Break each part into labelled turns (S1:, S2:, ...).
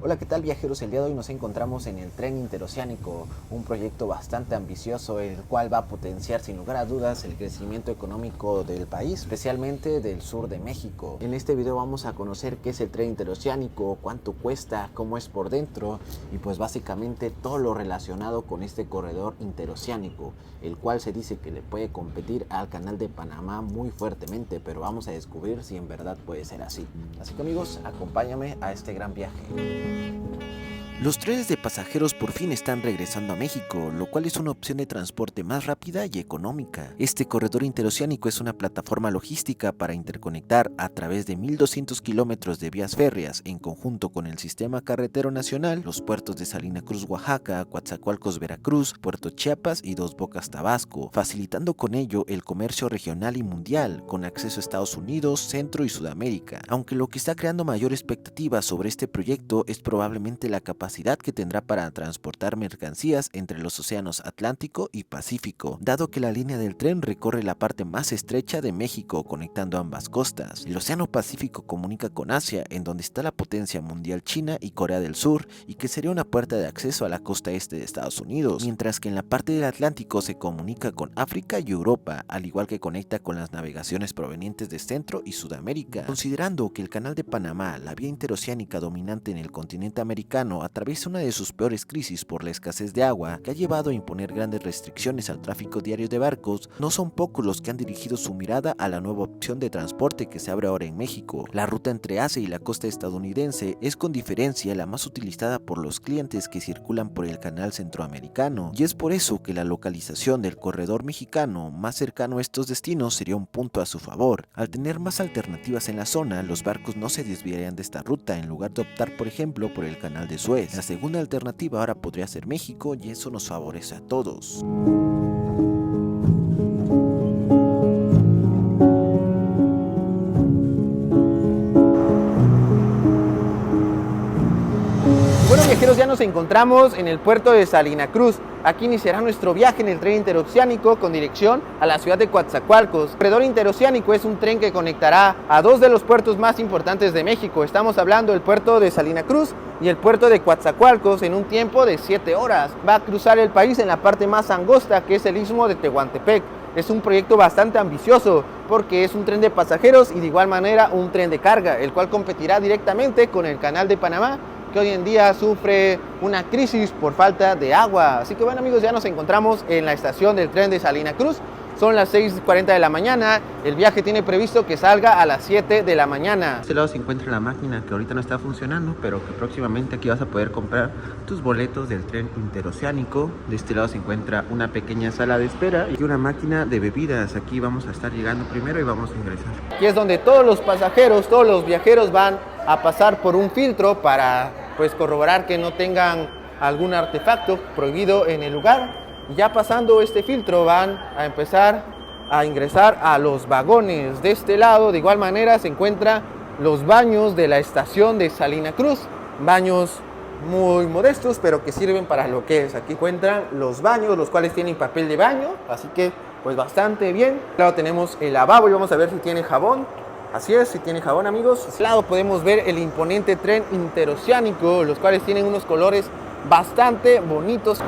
S1: Hola, ¿qué tal viajeros? El día de hoy nos encontramos en el tren interoceánico, un proyecto bastante ambicioso, el cual va a potenciar sin lugar a dudas el crecimiento económico del país, especialmente del sur de México. En este video vamos a conocer qué es el tren interoceánico, cuánto cuesta, cómo es por dentro y pues básicamente todo lo relacionado con este corredor interoceánico, el cual se dice que le puede competir al Canal de Panamá muy fuertemente, pero vamos a descubrir si en verdad puede ser así. Así que amigos, acompáñame a este gran viaje.
S2: Los trenes de pasajeros por fin están regresando a México, lo cual es una opción de transporte más rápida y económica. Este corredor interoceánico es una plataforma logística para interconectar a través de 1.200 kilómetros de vías férreas en conjunto con el sistema carretero nacional, los puertos de Salina Cruz, Oaxaca, Coatzacoalcos, Veracruz, Puerto Chiapas y Dos Bocas, Tabasco, facilitando con ello el comercio regional y mundial, con acceso a Estados Unidos, Centro y Sudamérica. Aunque lo que está creando mayor expectativa sobre este proyecto es probablemente la capacidad que tendrá para transportar mercancías entre los océanos Atlántico y Pacífico, dado que la línea del tren recorre la parte más estrecha de México conectando ambas costas. El océano Pacífico comunica con Asia, en donde está la potencia mundial China y Corea del Sur, y que sería una puerta de acceso a la costa este de Estados Unidos, mientras que en la parte del Atlántico se comunica con África y Europa, al igual que conecta con las navegaciones provenientes de Centro y Sudamérica. Considerando que el Canal de Panamá, la vía interoceánica dominante en el continente americano, atraviesa una de sus peores crisis por la escasez de agua, que ha llevado a imponer grandes restricciones al tráfico diario de barcos, no son pocos los que han dirigido su mirada a la nueva opción de transporte que se abre ahora en México. La ruta entre Asia y la costa estadounidense es con diferencia la más utilizada por los clientes que circulan por el canal centroamericano, y es por eso que la localización del corredor mexicano más cercano a estos destinos sería un punto a su favor. Al tener más alternativas en la zona, los barcos no se desviarían de esta ruta en lugar de optar por ejemplo por el canal de Suez. La segunda alternativa ahora podría ser México y eso nos favorece a todos.
S1: Bueno viajeros, ya nos encontramos en el puerto de Salina Cruz. Aquí iniciará nuestro viaje en el tren interoceánico con dirección a la ciudad de Coatzacoalcos. El corredor interoceánico es un tren que conectará a dos de los puertos más importantes de México. Estamos hablando del puerto de Salina Cruz y el puerto de Coatzacoalcos en un tiempo de 7 horas. Va a cruzar el país en la parte más angosta, que es el istmo de Tehuantepec. Es un proyecto bastante ambicioso porque es un tren de pasajeros y de igual manera un tren de carga, el cual competirá directamente con el Canal de Panamá, que hoy en día sufre una crisis por falta de agua. Así que bueno amigos, ya nos encontramos en la estación del tren de Salina Cruz. Son las 6:40 de la mañana, el viaje tiene previsto que salga a las 7 de la mañana.
S3: A este lado se encuentra la máquina que ahorita no está funcionando, pero que próximamente aquí vas a poder comprar tus boletos del tren interoceánico. De este lado se encuentra una pequeña sala de espera y una máquina de bebidas. Aquí vamos a estar llegando primero y vamos a ingresar.
S1: Aquí es donde todos los pasajeros, todos los viajeros van a pasar por un filtro para pues corroborar que no tengan algún artefacto prohibido en el lugar. Y ya pasando este filtro van a empezar a ingresar a los vagones. De este lado de igual manera se encuentran los baños de la estación de Salina Cruz, baños muy modestos pero que sirven para lo que es. Aquí encuentran los baños, los cuales tienen papel de baño, así que pues bastante bien. Claro, tenemos el lavabo y vamos a ver si tiene jabón. Así es, si tiene jabón amigos. A este lado podemos ver el imponente tren interoceánico, los cuales tienen unos colores bastante bonitos.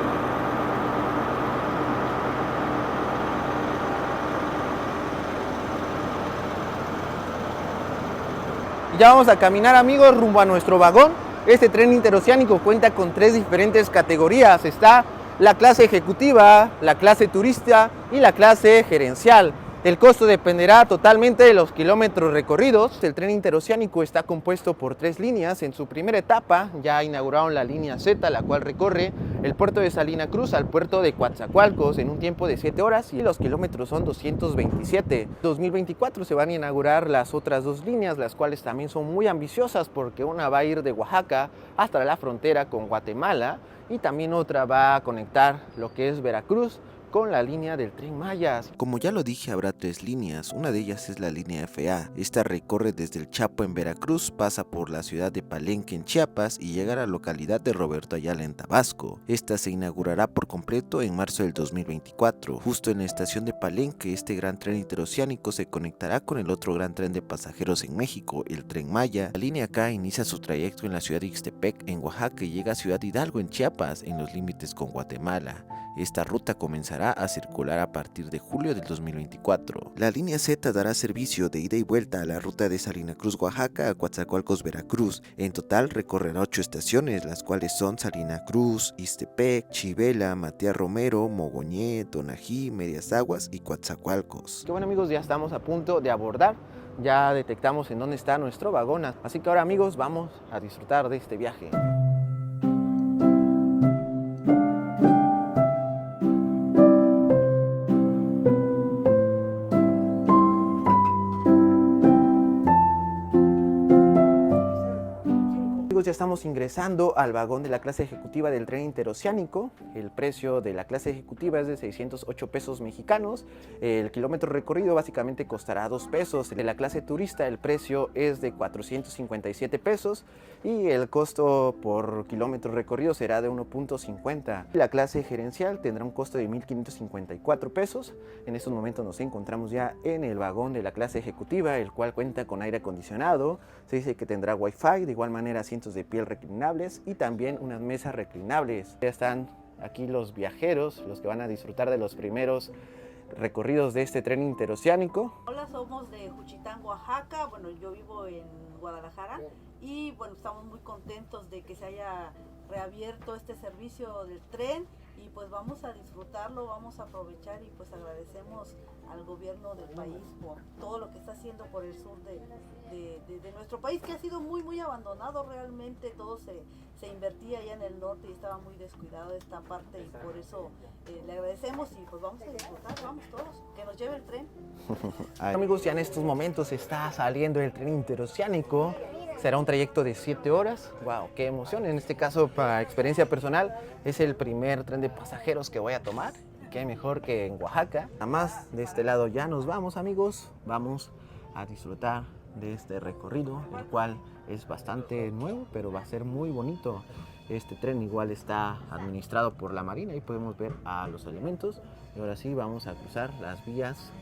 S1: Ya vamos a caminar amigos rumbo a nuestro vagón. Este tren interoceánico cuenta con 3 diferentes categorías. Está la clase ejecutiva, la clase turista y la clase gerencial. El costo dependerá totalmente de los kilómetros recorridos. El tren interoceánico está compuesto por 3 líneas. En su primera etapa ya inauguraron la línea Z, la cual recorre el puerto de Salina Cruz al puerto de Coatzacoalcos en un tiempo de 7 horas y los kilómetros son 227. En 2024 se van a inaugurar las otras 2 líneas, las cuales también son muy ambiciosas porque una va a ir de Oaxaca hasta la frontera con Guatemala y también otra va a conectar lo que es Veracruz con la línea del Tren Maya.
S2: Como ya lo dije, habrá 3 líneas, una de ellas es la línea FA. Esta recorre desde el Chapo en Veracruz, pasa por la ciudad de Palenque en Chiapas y llega a la localidad de Roberto Ayala en Tabasco. Esta se inaugurará por completo en marzo del 2024. Justo en la estación de Palenque, este gran tren interoceánico se conectará con el otro gran tren de pasajeros en México, el Tren Maya. La línea K inicia su trayecto en la ciudad de Ixtepec, en Oaxaca, y llega a Ciudad Hidalgo en Chiapas, en los límites con Guatemala. Esta ruta comenzará a circular a partir de julio del 2024. La línea Z dará servicio de ida y vuelta a la ruta de Salina Cruz, Oaxaca a Coatzacoalcos, Veracruz. En total recorrerá 8 estaciones, las cuales son Salina Cruz, Ixtepec, Chivela, Matías Romero, Mogoñé, Tonají, Medias Aguas y Coatzacoalcos.
S1: Qué bueno, amigos, ya estamos a punto de abordar. Ya detectamos en dónde está nuestro vagón. Así que ahora, amigos, vamos a disfrutar de este viaje. Ya estamos ingresando al vagón de la clase ejecutiva del tren interoceánico. El precio de la clase ejecutiva es de 608 pesos mexicanos. El kilómetro recorrido básicamente costará 2 pesos. De la clase turista el precio es de 457 pesos y el costo por kilómetro recorrido será de 1.50. La clase gerencial tendrá un costo de 1.554 pesos. En estos momentos nos encontramos ya en el vagón de la clase ejecutiva, el cual cuenta con aire acondicionado. Se dice que tendrá wifi, de igual manera asientos de piel reclinables y también unas mesas reclinables. Ya están aquí los viajeros, los que van a disfrutar de los primeros recorridos de este tren interoceánico.
S4: Hola, somos de Juchitán, Oaxaca. Bueno, yo vivo en Guadalajara y bueno, estamos muy contentos de que se haya reabierto este servicio del tren y pues vamos a disfrutarlo, vamos a aprovechar y pues agradecemos al gobierno del país por todo lo que está haciendo por el sur de nuestro país, que ha sido muy abandonado realmente. Todo se invertía allá en el norte y estaba muy descuidado esta parte y por eso le agradecemos y pues vamos a disfrutar, vamos todos, que nos lleve el tren.
S1: Amigos, ya en estos momentos está saliendo el tren interoceánico. Será un trayecto de 7 horas. ¡Wow! ¡Qué emoción! En este caso, para experiencia personal, es el primer tren de pasajeros que voy a tomar. Qué mejor que en Oaxaca. Nada más de este lado ya nos vamos, amigos. Vamos a disfrutar de este recorrido, el cual es bastante nuevo, pero va a ser muy bonito. Este tren igual está administrado por la Marina y podemos ver a los elementos. Y ahora sí, vamos a cruzar las vías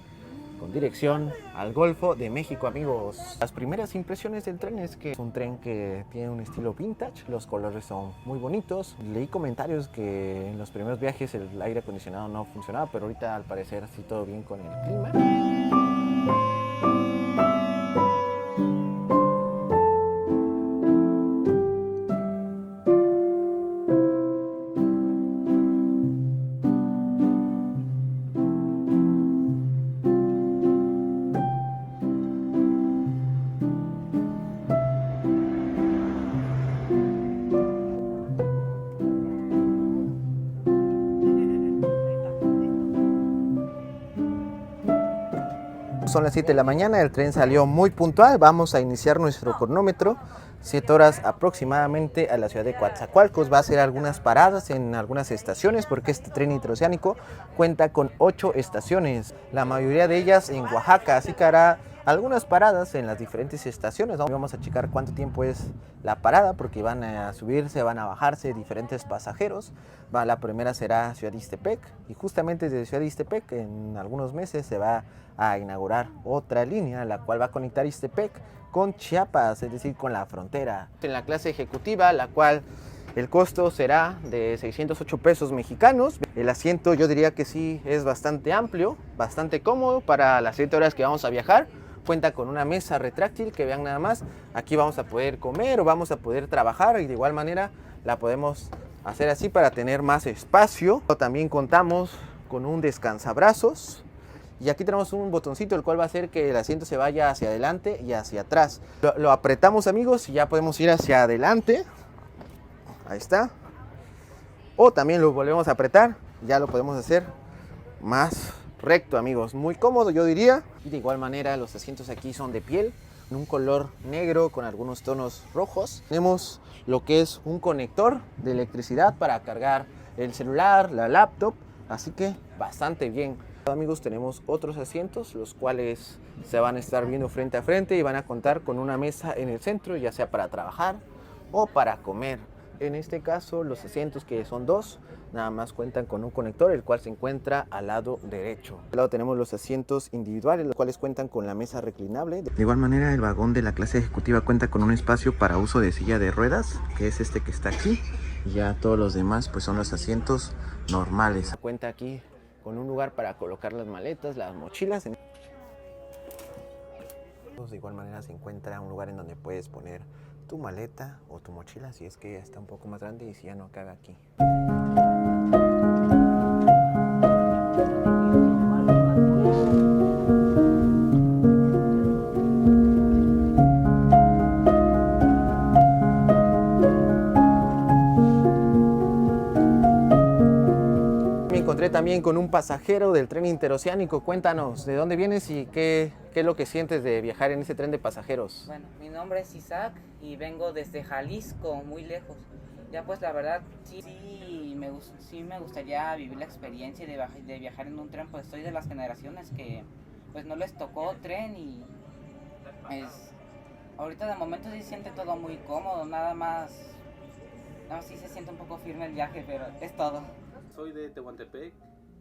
S1: con dirección al Golfo de México, amigos. Las primeras impresiones del tren es que es un tren que tiene un estilo vintage, los colores son muy bonitos. Leí comentarios que en los primeros viajes el aire acondicionado no funcionaba, pero ahorita al parecer sí todo bien con el clima. Son las 7 de la mañana, el tren salió muy puntual, vamos a iniciar nuestro cronómetro, 7 horas aproximadamente a la ciudad de Coatzacoalcos. Va a hacer algunas paradas en algunas estaciones porque este tren interoceánico cuenta con 8 estaciones, la mayoría de ellas en Oaxaca, así que hará algunas paradas en las diferentes estaciones. Vamos a checar cuánto tiempo es la parada porque van a subirse, van a bajarse diferentes pasajeros. La primera será Ciudad de Ixtepec y justamente desde Ciudad de Ixtepec en algunos meses se va a inaugurar otra línea, la cual va a conectar Ixtepec con Chiapas, es decir, con la frontera. En la clase ejecutiva, la cual el costo será de 608 pesos mexicanos. El asiento yo diría que sí es bastante amplio, bastante cómodo para las 7 horas que vamos a viajar. Cuenta con una mesa retráctil que vean nada más. Aquí vamos a poder comer o vamos a poder trabajar y de igual manera la podemos hacer así para tener más espacio. También contamos con un descansabrazos y aquí tenemos un botoncito el cual va a hacer que el asiento se vaya hacia adelante y hacia atrás. Lo apretamos, amigos, y ya podemos ir hacia adelante. Ahí está. O también lo volvemos a apretar, ya lo podemos hacer más recto, amigos. Muy cómodo, yo diría. Y de igual manera los asientos aquí son de piel, en un color negro con algunos tonos rojos. Tenemos lo que es un conector de electricidad para cargar el celular, la laptop. así que bastante bien. Amigos, tenemos otros asientos, los cuales se van a estar viendo frente a frente y van a contar con una mesa en el centro, ya sea para trabajar o para comer. En este caso, los asientos, que son dos, nada más cuentan con un conector, el cual se encuentra al lado derecho. Al lado tenemos los asientos individuales, los cuales cuentan con la mesa reclinable.
S3: De igual manera, el vagón de la clase ejecutiva cuenta con un espacio para uso de silla de ruedas, que es este que está aquí. Y ya todos los demás pues son los asientos normales.
S1: Cuenta aquí con un lugar para colocar las maletas, las mochilas. De igual manera se encuentra un lugar en donde puedes poner tu maleta o tu mochila si es que ya está un poco más grande y si ya no cabe aquí. Encontré también con un pasajero del tren interoceánico. Cuéntanos, ¿de dónde vienes y qué es lo que sientes de viajar en ese tren de pasajeros?
S5: Bueno, mi nombre es Isaac y vengo desde Jalisco, muy lejos. Ya pues la verdad sí me gustaría vivir la experiencia de viajar en un tren, pues soy de las generaciones que pues no les tocó tren y pues ahorita de momento sí se siente todo muy cómodo, nada más sí se siente un poco firme el viaje, pero es todo.
S6: Soy de Tehuantepec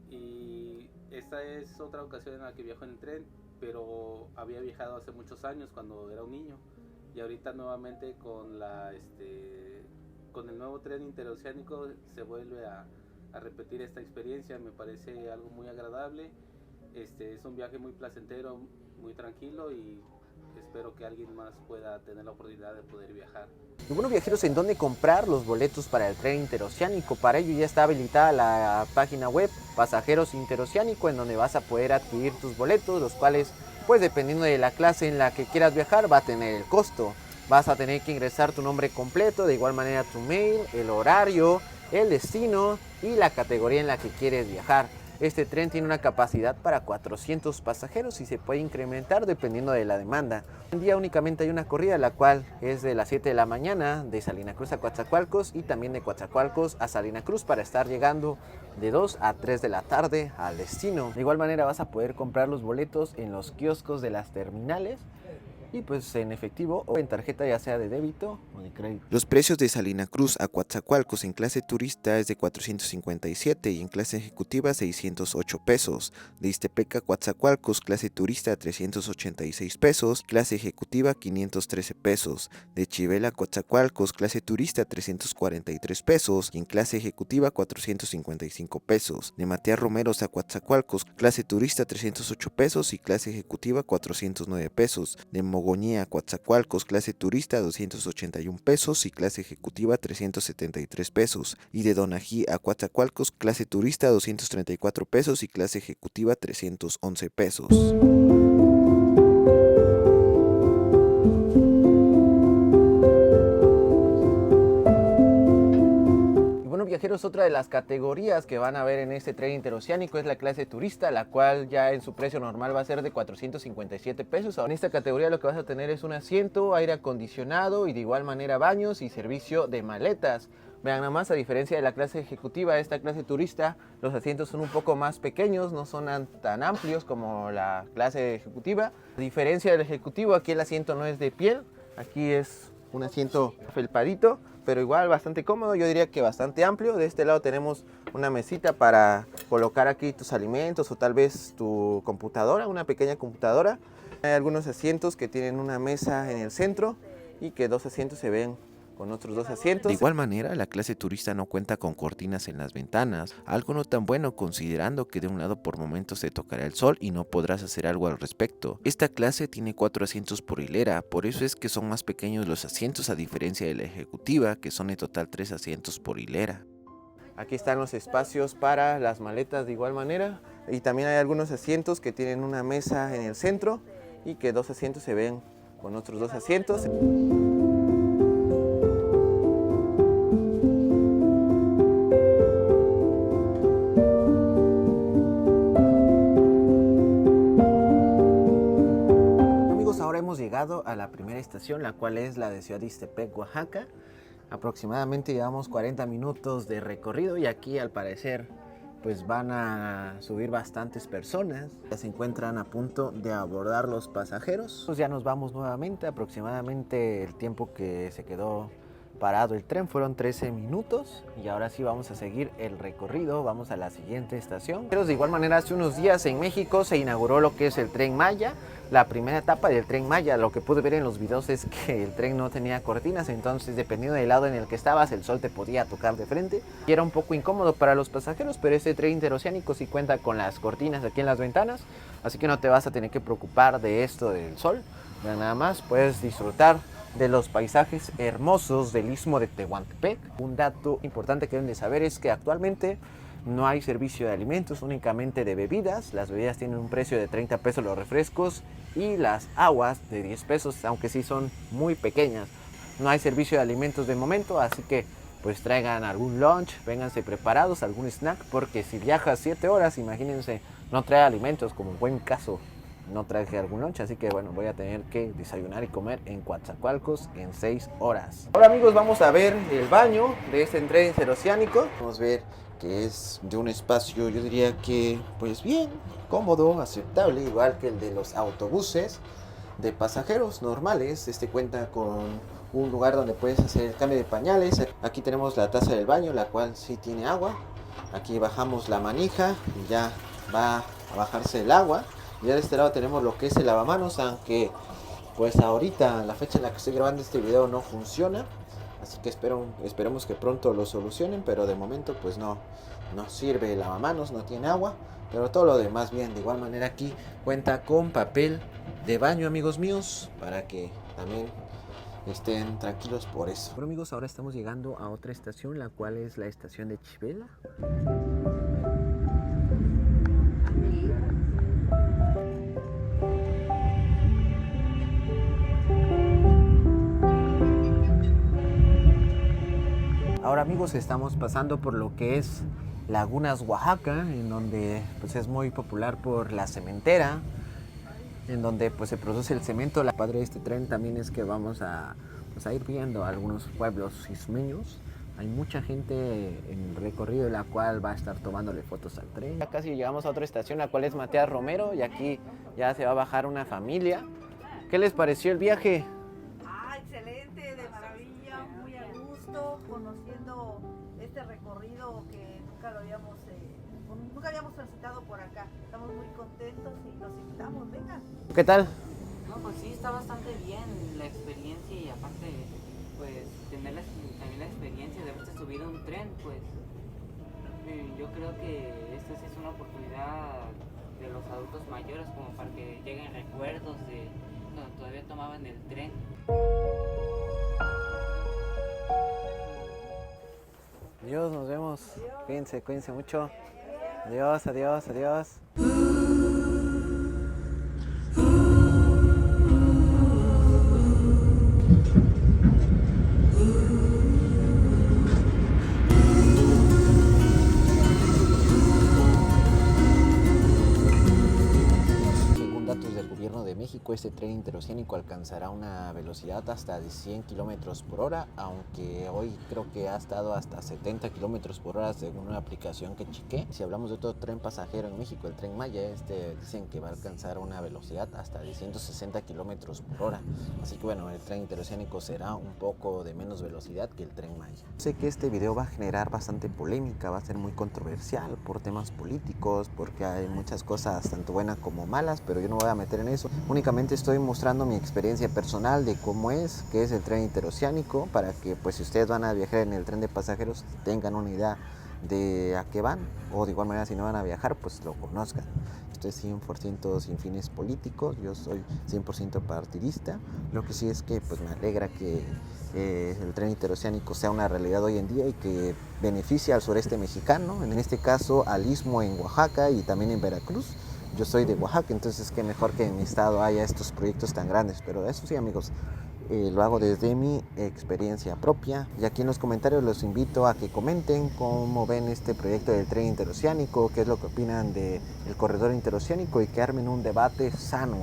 S6: y esta es otra ocasión en la que viajo en tren, pero había viajado hace muchos años cuando era un niño y ahorita nuevamente con el nuevo tren interoceánico se vuelve a repetir esta experiencia. Me parece algo muy agradable, es un viaje muy placentero, muy tranquilo y espero que alguien más pueda tener la oportunidad de poder viajar.
S1: Y bueno, viajeros, ¿en dónde comprar los boletos para el tren interoceánico? Para ello ya está habilitada la página web Pasajeros Interoceánico, en donde vas a poder adquirir tus boletos, los cuales, pues dependiendo de la clase en la que quieras viajar, va a tener el costo. Vas a tener que ingresar tu nombre completo, de igual manera tu mail, el horario, el destino y la categoría en la que quieres viajar. Este tren tiene una capacidad para 400 pasajeros y se puede incrementar dependiendo de la demanda. Hoy en día únicamente hay una corrida, la cual es de las 7 de la mañana de Salina Cruz a Coatzacoalcos y también de Coatzacoalcos a Salina Cruz para estar llegando de 2 a 3 de la tarde al destino. De igual manera vas a poder comprar los boletos en los kioscos de las terminales y pues en efectivo o en tarjeta, ya sea de débito o de crédito.
S2: Los precios de Salina Cruz a Coatzacoalcos en clase turista es de 457 y en clase ejecutiva 608 pesos. De Ixtepec a Coatzacoalcos clase turista 386 pesos, clase ejecutiva 513 pesos. De Chivel a Coatzacoalcos clase turista 343 pesos y en clase ejecutiva 455 pesos. De Matías Romeros a Coatzacoalcos clase turista 308 pesos y clase ejecutiva 409 pesos. De Mogoñé a Coatzacoalcos clase turista 281 pesos y clase ejecutiva 373 pesos. Y de Donají a Coatzacoalcos clase turista 234 pesos y clase ejecutiva 311 pesos.
S1: Viajeros, otra de las categorías que van a ver en este tren interoceánico es la clase turista, la cual ya en su precio normal va a ser de 457 pesos. En esta categoría lo que vas a tener es un asiento, aire acondicionado y de igual manera baños y servicio de maletas. Vean nada más, a diferencia de la clase ejecutiva, esta clase turista, los asientos son un poco más pequeños, no son tan amplios como la clase ejecutiva. A diferencia del ejecutivo, aquí el asiento no es de piel, aquí es un asiento felpadito, pero igual bastante cómodo, yo diría que bastante amplio. De este lado tenemos una mesita para colocar aquí tus alimentos o tal vez tu computadora, una pequeña computadora. Hay algunos asientos que tienen una mesa en el centro y que dos asientos se ven con otros dos asientos.
S2: De igual manera, la clase turista no cuenta con cortinas en las ventanas, algo no tan bueno considerando que de un lado por momentos te tocará el sol y no podrás hacer algo al respecto. Esta clase tiene 4 asientos por hilera, por eso es que son más pequeños los asientos a diferencia de la ejecutiva, que son en total 3 asientos por hilera.
S1: Aquí están los espacios para las maletas de igual manera y también hay algunos asientos que tienen una mesa en el centro y que dos asientos se ven con otros dos asientos. Hemos llegado a la primera estación, la cual es la de Ciudad de Ixtepec, Oaxaca. Aproximadamente llevamos 40 minutos de recorrido y aquí al parecer
S2: pues van a subir bastantes personas. Ya se encuentran a punto de abordar los pasajeros. Pues ya nos vamos nuevamente. Aproximadamente el tiempo que se quedó parado el tren fueron 13 minutos y ahora sí vamos a seguir el recorrido. Vamos a la siguiente estación. Pero de igual manera, hace unos días en México se inauguró lo que es el Tren Maya, la primera etapa del Tren Maya. Lo que pude ver en los videos es que el tren no tenía cortinas, entonces dependiendo del lado en el que estabas, el sol te podía tocar de frente y era un poco incómodo para los pasajeros, pero este tren interoceánico sí cuenta con las cortinas aquí en las ventanas, así que no te vas a tener que preocupar de esto del sol. Ya nada más puedes disfrutar de los paisajes hermosos del Istmo de Tehuantepec. Un dato importante que deben de saber es que actualmente no hay servicio de alimentos, únicamente de bebidas. Las bebidas tienen un precio de 30 pesos los refrescos y las aguas de 10 pesos, aunque sí son muy pequeñas. No hay servicio de alimentos de momento, así que pues traigan algún lunch, vénganse preparados, algún snack, porque si viajas 7 horas, imagínense, no trae alimentos, como en buen caso no traje algún lunch, así que bueno, voy a tener que desayunar y comer en Coatzacoalcos en 6 horas. Ahora amigos, vamos a ver el baño de este tren interoceánico. Vamos a ver que es de un espacio, yo diría que pues bien, cómodo, aceptable, igual que el de los autobuses de pasajeros normales. Este cuenta con un lugar donde puedes hacer el cambio de pañales. Aquí tenemos la taza del baño, la cual sí tiene agua. Aquí bajamos la manija y ya va a bajarse el agua. Y de este lado tenemos lo que es el lavamanos, aunque pues ahorita, la fecha en la que estoy grabando este video, no funciona. Así que esperemos que pronto lo solucionen, pero de momento pues no sirve el lavamanos, no tiene agua. Pero todo lo demás bien. De igual manera aquí cuenta con papel de baño, amigos míos, para que también estén tranquilos por eso. Bueno amigos, ahora estamos llegando a otra estación, la cual es la estación de Chivela. Ahora amigos, estamos pasando por lo que es Lagunas, Oaxaca, en donde pues es muy popular por la cementera, en donde pues se produce el cemento. La padre de este tren también es que vamos a ir viendo algunos pueblos ismeños. Hay mucha gente en el recorrido, la cual va a estar tomándole fotos al tren. Ya casi llegamos a otra estación, la cual es Matías Romero, y aquí ya se va a bajar una familia. ¿Qué les pareció el viaje?
S4: Excelente, de maravilla, muy a gusto, conociendo este recorrido que nunca habíamos transitado por acá. Estamos muy contentos y los invitamos, vengan.
S1: ¿Qué tal?
S5: No, pues sí, está bastante bien la experiencia y aparte, pues, tener también la experiencia de haberse subido a un tren, pues, yo creo que esta sí es una oportunidad de los adultos mayores como para que lleguen recuerdos de cuando todavía tomaban el tren.
S1: Adiós, nos vemos. Cuídense mucho. Adiós, adiós, adiós. Este tren interoceánico alcanzará una velocidad hasta de 100 kilómetros por hora, aunque hoy creo que ha estado hasta 70 kilómetros por hora según una aplicación que chequé. Si hablamos de otro tren pasajero en México, el Tren Maya, dicen que va a alcanzar una velocidad hasta de 160 kilómetros por hora. Así que bueno, el tren interoceánico será un poco de menos velocidad que el Tren Maya. Sé que este video va a generar bastante polémica, va a ser muy controversial por temas políticos, porque hay muchas cosas tanto buenas como malas, pero yo no voy a meter en eso. Únicamente estoy mostrando mi experiencia personal de cómo qué es el tren interoceánico, para que pues si ustedes van a viajar en el tren de pasajeros tengan una idea de a qué van, o de igual manera si no van a viajar pues lo conozcan. Esto es 100% sin fines políticos, yo soy 100% partidista. Lo que sí es que pues me alegra que el tren interoceánico sea una realidad hoy en día y que beneficie al sureste mexicano, en este caso al Istmo en Oaxaca y también en Veracruz. Yo soy de Oaxaca, entonces qué mejor que en mi estado haya estos proyectos tan grandes. Pero eso sí amigos, lo hago desde mi experiencia propia. Y aquí en los comentarios los invito a que comenten cómo ven este proyecto del tren interoceánico, qué es lo que opinan del corredor interoceánico y que armen un debate sano.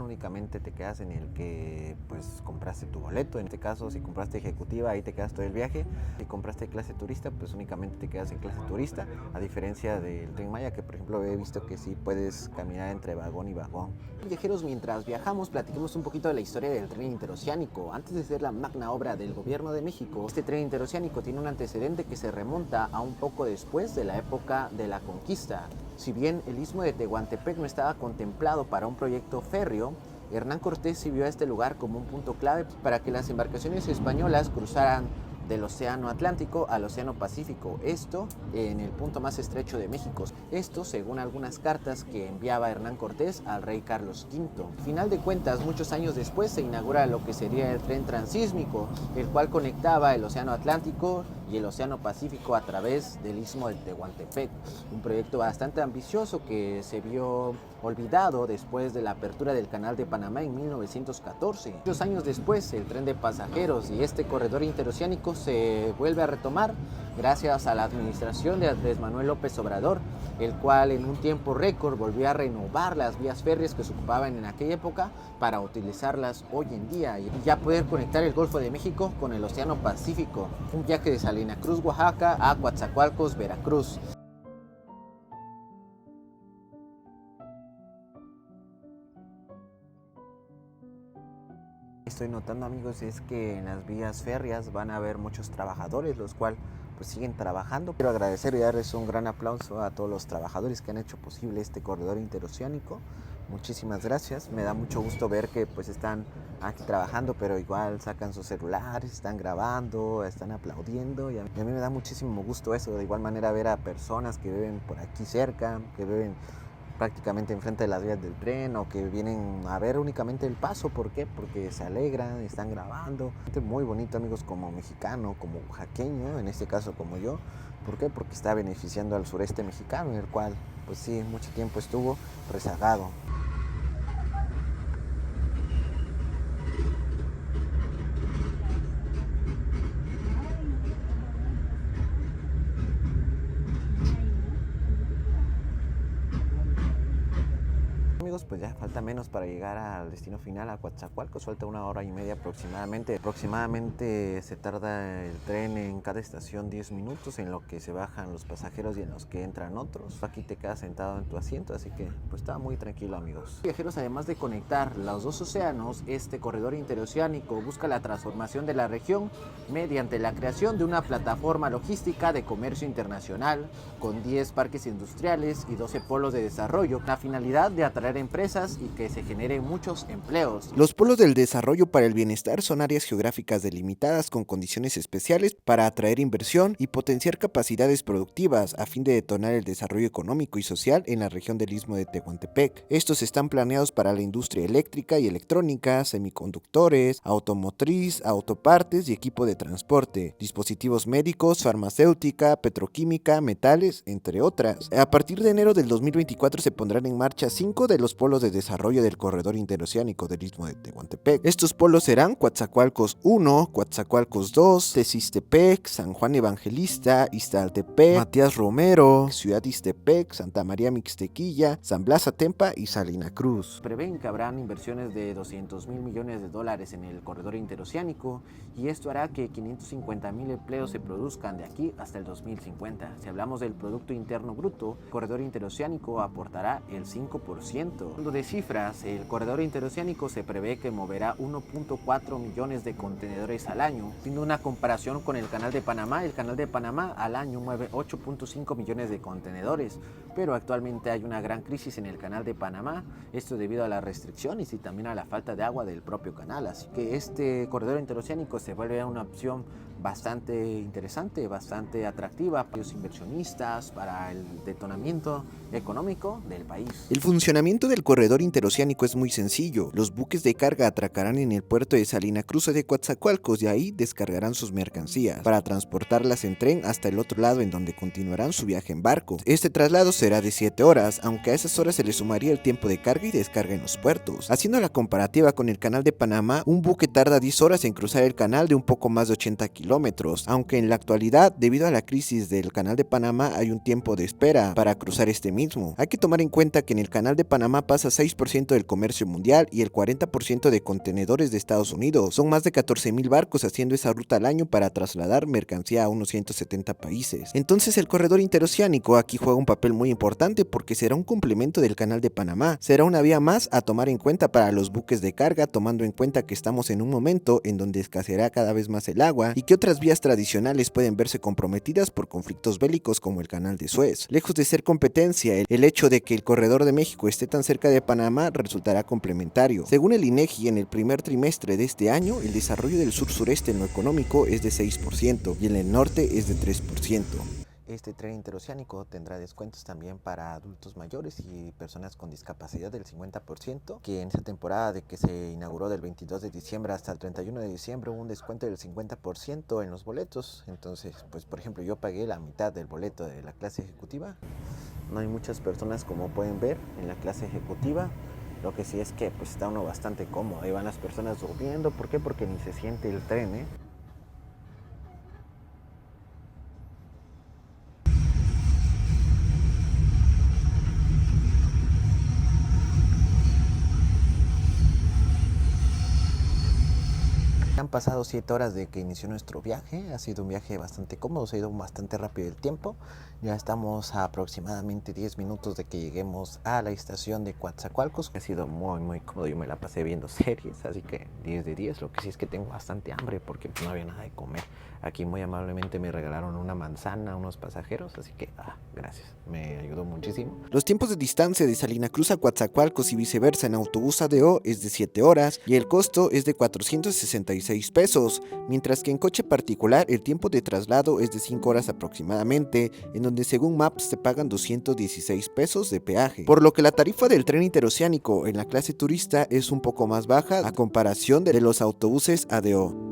S1: únicamente te quedas en el que pues compraste tu boleto. En este caso, si compraste ejecutiva, ahí te quedas todo el viaje. Si compraste clase turista, pues únicamente te quedas en clase turista, a diferencia del Tren Maya, que por ejemplo he visto que sí puedes caminar entre vagón y vagón. Viajeros, mientras viajamos, platiquemos un poquito de la historia del tren interoceánico. Antes de ser la magna obra del gobierno de México, este tren interoceánico tiene un antecedente que se remonta a un poco después de la época de la conquista. Si bien el istmo de Tehuantepec no estaba contemplado para un proyecto férreo, Hernán Cortés sí vio a este lugar como un punto clave para que las embarcaciones españolas cruzaran del Océano Atlántico al Océano Pacífico, esto en el punto más estrecho de México. Esto según algunas cartas que enviaba Hernán Cortés al rey Carlos V. Al final de cuentas, muchos años después se inaugura lo que sería el tren transísmico, el cual conectaba el Océano Atlántico y el Océano Pacífico a través del istmo de Tehuantepec. Un proyecto bastante ambicioso que se vio olvidado después de la apertura del Canal de Panamá en 1914. Muchos años después, el tren de pasajeros y este corredor interoceánico se vuelve a retomar gracias a la administración de Andrés Manuel López Obrador, el cual en un tiempo récord volvió a renovar las vías férreas que se ocupaban en aquella época para utilizarlas hoy en día y ya poder conectar el Golfo de México con el Océano Pacífico. Un viaje de Salina Cruz, Oaxaca a Coatzacoalcos, Veracruz. Estoy notando, amigos, es que en las vías férreas van a haber muchos trabajadores, los cuales pues siguen trabajando. Quiero agradecer y darles un gran aplauso a todos los trabajadores que han hecho posible este corredor interoceánico. Muchísimas gracias. Me da mucho gusto ver que pues están aquí trabajando, pero igual sacan sus celulares, están grabando, están aplaudiendo y a mí me da muchísimo gusto eso. De igual manera ver a personas que viven por aquí cerca, que viven prácticamente enfrente de las vías del tren o que vienen a ver únicamente el paso. ¿Por qué? Porque se alegran, están grabando. Muy bonito, amigos, como mexicano, como oaxaqueño, en este caso como yo. ¿Por qué? Porque está beneficiando al sureste mexicano, en el cual pues sí, mucho tiempo estuvo rezagado. Amigos, pues ya falta menos para llegar al destino final, a Coatzacoalcos. Falta 1 hora y media aproximadamente. Aproximadamente se tarda el tren en cada estación 10 minutos, en lo que se bajan los pasajeros y en los que entran otros. Aquí te quedas sentado en tu asiento, así que pues está muy tranquilo, amigos. Viajeros, además de conectar los dos océanos, este corredor interoceánico busca la transformación de la región mediante la creación de una plataforma logística de comercio internacional con 10 parques industriales y 12 polos de desarrollo, la finalidad de atraer empresas y que se generen muchos empleos.
S2: Los polos del desarrollo para el bienestar son áreas geográficas delimitadas con condiciones especiales para atraer inversión y potenciar capacidades productivas a fin de detonar el desarrollo económico y social en la región del Istmo de Tehuantepec. Estos están planeados para la industria eléctrica y electrónica, semiconductores, automotriz, autopartes y equipo de transporte, dispositivos médicos, farmacéutica, petroquímica, metales, entre otras. A partir de enero del 2024 se pondrán en marcha 5 de los polos de desarrollo del corredor interoceánico del Istmo de Tehuantepec. Estos polos serán Coatzacoalcos 1, Coatzacoalcos 2, Tezistepec, San Juan Evangelista, Iztaltepec, Matías Romero, Ciudad Ixtepec, Santa María Mixtequilla, San Blas Atempa y Salina Cruz.
S1: Prevén que habrán inversiones de $200 mil millones en el corredor interoceánico y esto hará que 550 mil empleos se produzcan de aquí hasta el 2050. Si hablamos del Producto Interno Bruto, el corredor interoceánico aportará el 5%. Hablando de cifras, el corredor interoceánico se prevé que moverá 1.4 millones de contenedores al año. Haciendo una comparación con el Canal de Panamá al año mueve 8.5 millones de contenedores, pero actualmente hay una gran crisis en el Canal de Panamá, esto debido a las restricciones y también a la falta de agua del propio canal, así que este corredor interoceánico se vuelve una opción bastante interesante, bastante atractiva para los inversionistas, para el detonamiento económico del país.
S2: El funcionamiento del corredor interoceánico es muy sencillo. Los buques de carga atracarán en el puerto de Salina Cruz de Coatzacoalcos y ahí descargarán sus mercancías para transportarlas en tren hasta el otro lado, en donde continuarán su viaje en barco. Este traslado será de 7 horas, aunque a esas horas se le sumaría el tiempo de carga y descarga en los puertos. Haciendo la comparativa con el Canal de Panamá, un buque tarda 10 horas en cruzar el canal de un poco más de 80 kilómetros kilómetros, aunque en la actualidad, debido a la crisis del Canal de Panamá, hay un tiempo de espera para cruzar este mismo. Hay que tomar en cuenta que en el Canal de Panamá pasa 6% del comercio mundial y el 40% de contenedores de Estados Unidos. Son más de 14,000 barcos haciendo esa ruta al año para trasladar mercancía a unos 170 países. Entonces el corredor interoceánico aquí juega un papel muy importante porque será un complemento del Canal de Panamá. Será una vía más a tomar en cuenta para los buques de carga, tomando en cuenta que estamos en un momento en donde escaseará cada vez más el agua y que otras vías tradicionales pueden verse comprometidas por conflictos bélicos como el Canal de Suez. Lejos de ser competencia, el hecho de que el corredor de México esté tan cerca de Panamá resultará complementario. Según el INEGI, en el primer trimestre de este año, el desarrollo del sur-sureste en lo económico es de 6% y en el norte es de 3%. Este tren interoceánico tendrá descuentos también para adultos mayores y personas con discapacidad del 50%, que en esta temporada de que se inauguró del 22 de diciembre hasta el 31 de diciembre hubo un descuento del 50% en los boletos. Entonces, pues por ejemplo, yo pagué la mitad del boleto de la clase ejecutiva. No hay muchas personas, como pueden ver, en la clase ejecutiva. Lo que sí es que pues está uno bastante cómodo. Ahí van las personas durmiendo. ¿Por qué? Porque ni se siente el tren, ¿eh? Han pasado 7 horas de que inició nuestro viaje, ha sido un viaje bastante cómodo, se ha ido bastante rápido el tiempo. Ya estamos a aproximadamente 10 minutos de que lleguemos a la estación de Coatzacoalcos. Ha sido muy cómodo, yo me la pasé viendo series, así que 10 de 10. Lo que sí es que tengo bastante hambre porque no había nada de comer. Aquí muy amablemente me regalaron una manzana a unos pasajeros, así que gracias, me ayudó muchísimo. Los tiempos de distancia de Salina Cruz a Coatzacoalcos y viceversa en autobús ADO es de 7 horas y el costo es de 466 pesos, mientras que en coche particular el tiempo de traslado es de 5 horas aproximadamente, en donde según Maps se pagan 216 pesos de peaje, por lo que la tarifa del tren interoceánico en la clase turista es un poco más baja a comparación de los autobuses ADO.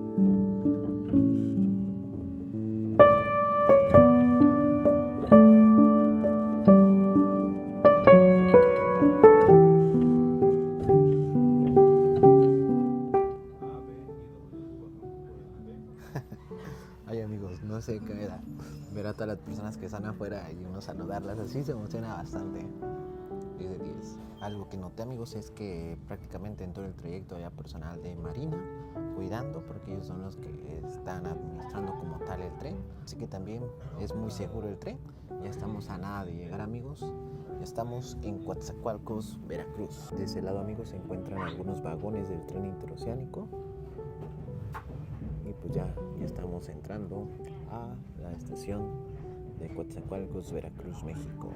S2: Ay amigos, no sé qué me da ver a todas las personas que están afuera y uno saludarlas así, se emociona bastante. 10 de 10. Algo que noté, amigos, es que prácticamente en todo el trayecto había personal de Marina cuidando, porque ellos son los que están administrando como tal el tren, así que también es muy seguro el tren. Ya estamos a nada de llegar, amigos. Ya estamos en Coatzacoalcos, Veracruz. De ese lado, amigos, se encuentran algunos vagones del tren interoceánico. Y pues ya estamos entrando a la estación de Coatzacoalcos, Veracruz, México.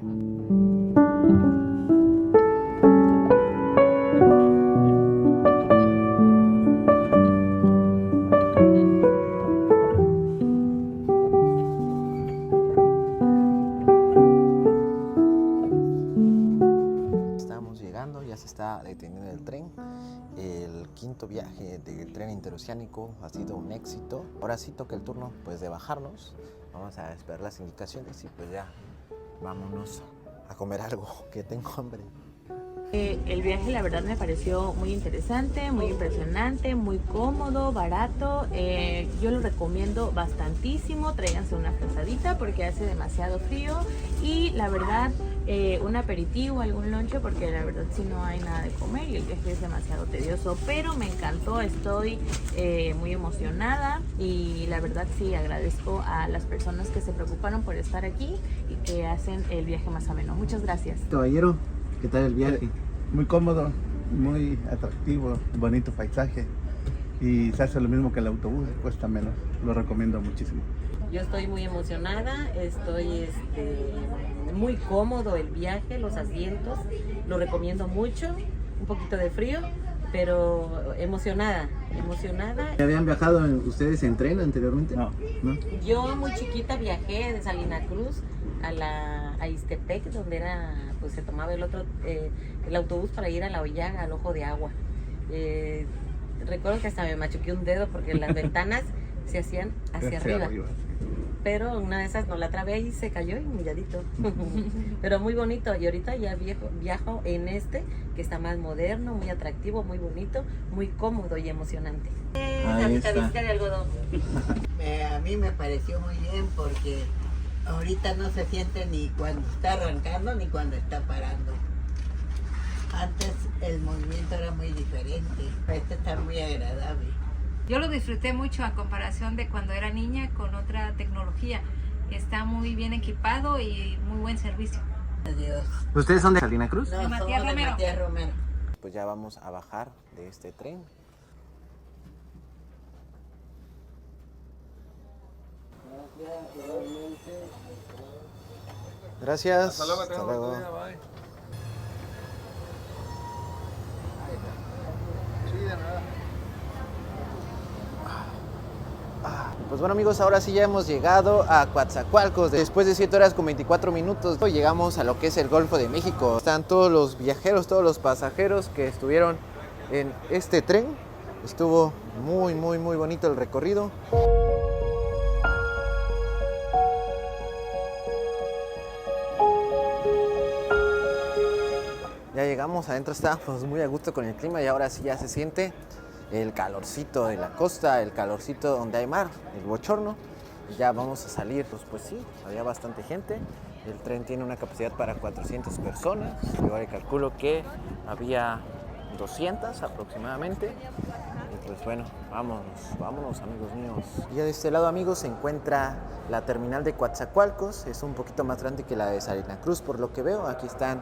S2: Estamos llegando, ya se está deteniendo el tren. El quinto viaje del tren interoceánico ha sido un éxito. Ahora sí toca el turno pues de bajarnos. Vamos a esperar las indicaciones y pues ya vámonos a comer algo, que tengo hambre.
S7: El viaje la verdad me pareció muy interesante, muy impresionante, muy cómodo, barato. Yo lo recomiendo bastantísimo. Tráiganse una frazadita porque hace demasiado frío y la verdad un aperitivo, algún lonche, porque la verdad si no hay nada de comer y el viaje es demasiado tedioso, pero me encantó, estoy muy emocionada y la verdad sí agradezco a las personas que se preocuparon por estar aquí y que hacen el viaje más ameno. Muchas gracias.
S3: Caballero, ¿qué tal el viaje?
S8: Muy cómodo, muy atractivo, bonito paisaje y se hace lo mismo que el autobús, cuesta menos, lo recomiendo muchísimo.
S9: Yo estoy muy emocionada, estoy muy cómodo el viaje, los asientos, lo recomiendo mucho, un poquito de frío, pero emocionada.
S3: ¿Habían viajado ustedes en tren anteriormente?
S8: No.
S9: Yo muy chiquita viajé de Salina Cruz a Ixtepec, donde pues se tomaba el autobús para ir a La Hoyaga, al Ojo de Agua. Recuerdo que hasta me machuqué un dedo porque las ventanas se hacían hacia arriba. Pero una de esas no la trabé y se cayó y miradito. Pero muy bonito. Y ahorita ya viajo en que está más moderno, muy atractivo, muy bonito, muy cómodo y emocionante.
S3: Ahí está.
S9: De algodón.
S10: A mí me pareció muy bien porque ahorita no se siente ni cuando está arrancando ni cuando está parando. Antes el movimiento era muy diferente, este está muy agradable.
S11: Yo lo disfruté mucho a comparación de cuando era niña con otra tecnología. Está muy bien equipado y muy buen servicio.
S10: Adiós.
S1: ¿Ustedes son de Salina Cruz?
S10: No,
S11: De
S10: somos
S11: Matías
S10: de
S11: Romero.
S10: Matías Romero.
S2: Pues ya vamos a bajar de este tren.
S1: Gracias.
S12: Hasta luego.
S1: Pues bueno amigos, ahora sí ya hemos llegado a Coatzacoalcos. Después de 7 horas con 24 minutos llegamos a lo que es el Golfo de México. Están todos los viajeros, todos los pasajeros que estuvieron en este tren. Estuvo muy bonito el recorrido. Ya llegamos, adentro estábamos muy a gusto con el clima y ahora sí ya se siente el calorcito de la costa, el calorcito donde hay mar, el bochorno. Y ya vamos a salir, pues sí, había bastante gente. El tren tiene una capacidad para 400 personas. Yo le calculo que había 200 aproximadamente. Y pues bueno, vámonos amigos míos. Y ya de este lado amigos se encuentra la terminal de Coatzacoalcos. Es un poquito más grande que la de Salina Cruz por lo que veo. Aquí están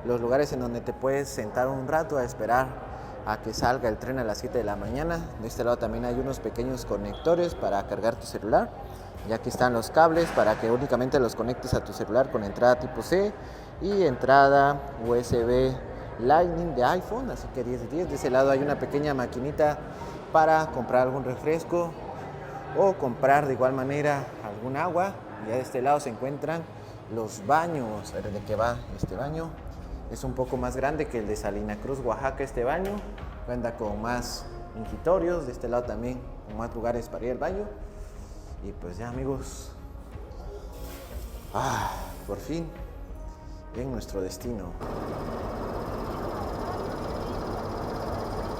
S1: los lugares en donde te puedes sentar un rato a esperar a que salga el tren a las 7 de la mañana. De este lado también hay unos pequeños conectores para cargar tu celular. Y aquí están los cables para que únicamente los conectes a tu celular con entrada tipo C y entrada USB Lightning de iPhone, así que 10 de 10. De ese lado hay una pequeña maquinita para comprar algún refresco o comprar de igual manera algún agua. Y ya de este lado se encuentran los baños. A ver de qué va este baño. Es un poco más grande que el de Salina Cruz, Oaxaca, este baño. Cuenta con más mingitorios. De este lado también con más lugares para ir al baño. Y pues ya amigos, por fin en nuestro destino.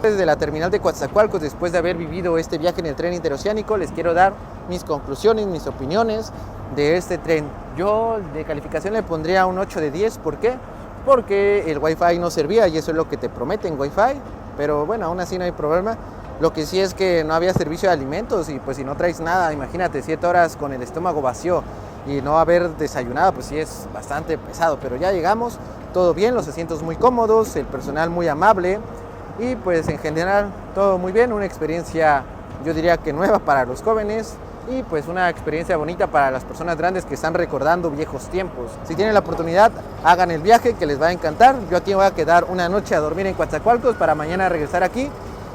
S1: Desde la terminal de Coatzacoalcos, después de haber vivido este viaje en el tren interoceánico, les quiero dar mis conclusiones, mis opiniones de este tren. Yo de calificación le pondría un 8 de 10, ¿por qué? Porque el Wi-Fi no servía y eso es lo que te prometen, Wi-Fi, pero bueno, aún así no hay problema. Lo que sí es que no había servicio de alimentos y pues si no traes nada, imagínate, 7 horas con el estómago vacío y no haber desayunado, pues sí es bastante pesado, pero ya llegamos, todo bien, los asientos muy cómodos, el personal muy amable y pues en general todo muy bien, una experiencia yo diría que nueva para los jóvenes y pues una experiencia bonita para las personas grandes que están recordando viejos tiempos. Si tienen la oportunidad, hagan el viaje que les va a encantar. Yo aquí voy a quedar una noche a dormir en Coatzacoalcos para mañana regresar aquí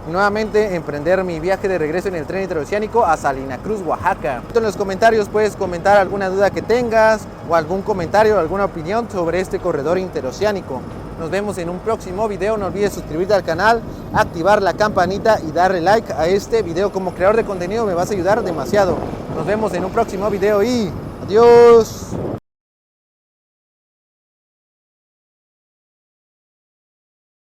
S1: y nuevamente emprender mi viaje de regreso en el tren interoceánico a Salina Cruz, Oaxaca. En los comentarios puedes comentar alguna duda que tengas o algún comentario o alguna opinión sobre este corredor interoceánico. Nos vemos en un próximo video. No olvides suscribirte al canal, activar la campanita y darle like a este video. Como creador de contenido me vas a ayudar demasiado. Nos vemos en un próximo video y adiós.